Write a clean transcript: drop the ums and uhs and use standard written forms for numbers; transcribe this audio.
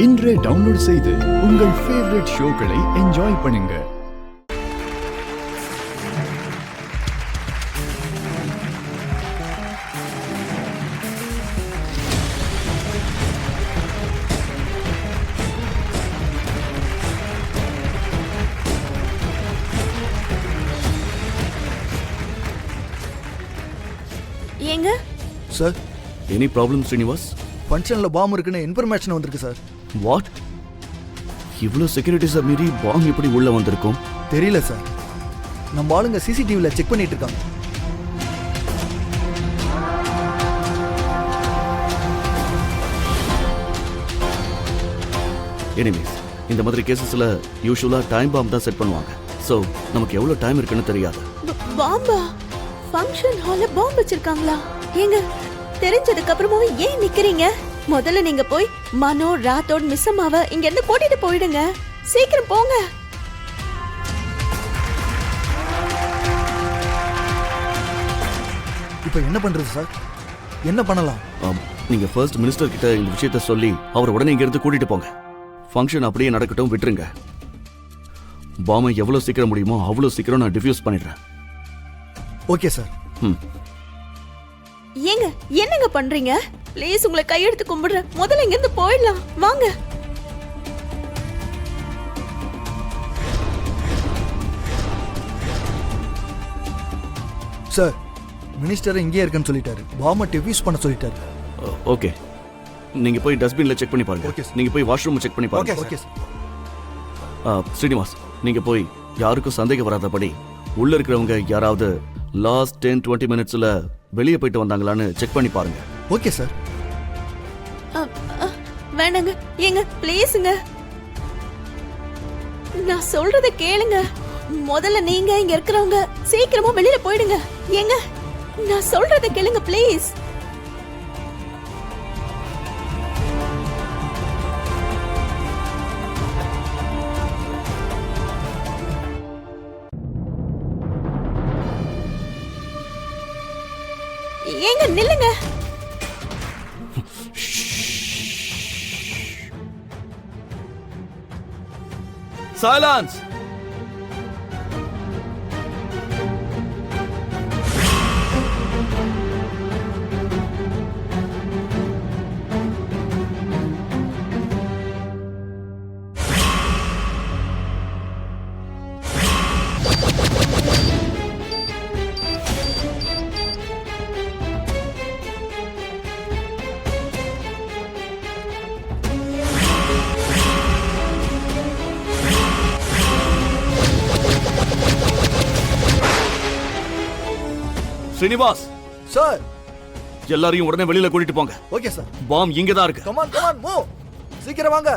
இன்றே டவுன்லோட் செய்து உங்கள் ஃபேவரட் ஷோக்களை என்ஜாய் பண்ணுங்க. ஏங்க சார், எனி ப்ராப்ளம் ஸ்ரீனிவாஸ்? ஃபங்க்ஷனில் பாம் இருக்குன்னு இன்ஃபர்மேஷன் வந்திருக்கு சார். வாட்? இவ்வளோ செக்யூரிட்டிஸை மீறி பாம் எப்படி உள்ள வந்திருக்கும்? தெரியல சார். நம்ம ஆளுங்க சிசிடிவியில் செக் பண்ணிட்டு இருக்காங்க. எனிவேஸ், இந்த மாதிரி கேசஸில் யூஸ்வலாக டைம் பாம் தான் செட் பண்ணுவாங்க. ஸோ நமக்கு எவ்வளோ டைம் இருக்குன்னு தெரியாது. பாம்பா? ஃபங்க்ஷன் ஹால்ல பாம்பு வச்சிருக்காங்களா? ஏங்க தெரிஞ்சதுக்கு அப்புறமும் ஏன் நிக்கிறீங்க? முதல்ல நீங்க போய் மனோ, ராத்தோட், மிஸ் அம்மாவை இங்க இருந்து கூட்டிட்டு போயிடுங்க. சீக்கிரம் போங்க. இப்போ என்ன பண்றது சார்? என்ன பண்ணலாம்? நீங்கள் ஃபர்ஸ்ட் மினிஸ்டர் கிட்ட இந்த விஷயத்த சொல்லி அவர் உடனே இங்கேருந்து கூட்டிட்டு போங்க. ஃபங்க்ஷன் அப்படியே நடக்கட்டும், விட்டுருங்க. பாமை எவ்வளோ சீக்கிரம் முடியுமோ அவ்வளோ சீக்கிரம் நான் டிஃப்யூஸ் பண்ணிடுறேன். Okay sir. ஏங்க என்னங்க பண்றீங்க? ப்ளீஸ் உங்களை கையெடுத்து கும்பிடுறேன். முதல்ல இங்க இருந்து போயிடலாம். வாங்க. சார், மினிஸ்டர் இங்கேயே இருக்குன்னு சொல்லிட்டாரு. பாமை டிஃப்யூஸ் பண்ண சொல்லிட்டாரு. ஓகே, நீங்கள் போய் டஸ்ட்பினில் செக் பண்ணி பாருங்க. Okay sir. நீங்கள் போய் வாஷ்ரூம் செக் பண்ணி பாருங்க. Okay sir. ஸ்ரீனிவாஸ், நீங்கள் போய் யாருக்கும் சந்தேகம் வராதபடி உள்ள இருக்கிறவங்க யாராவது லாஸ்ட் 10-20 மினிட்ஸில் வெளியே போயிட்டு வந்தாங்களான்னு செக் பண்ணி பாருங்க. Okay sir. வேணாங்க. ஏங்க ப்ளீஸ்ங்க, நான் சொல்றத கேளுங்க. முதல்ல நீங்க இங்க இருக்கிறவங்க சீக்கிரமா வெளியில போயிடுங்க. ஏங்க நான் சொல்றத கேளுங்க ப்ளீஸ். ஏங்க நில்லுங்க. சைலன்ஸ். ஸ்ரீனிவாஸ் சார், எல்லாரையும் உடனே வெளியில கூட்டிட்டு போங்க. Okay sir. பாம் இங்க தான் இருக்கு. Come on move. சீக்கிரம் வாங்க.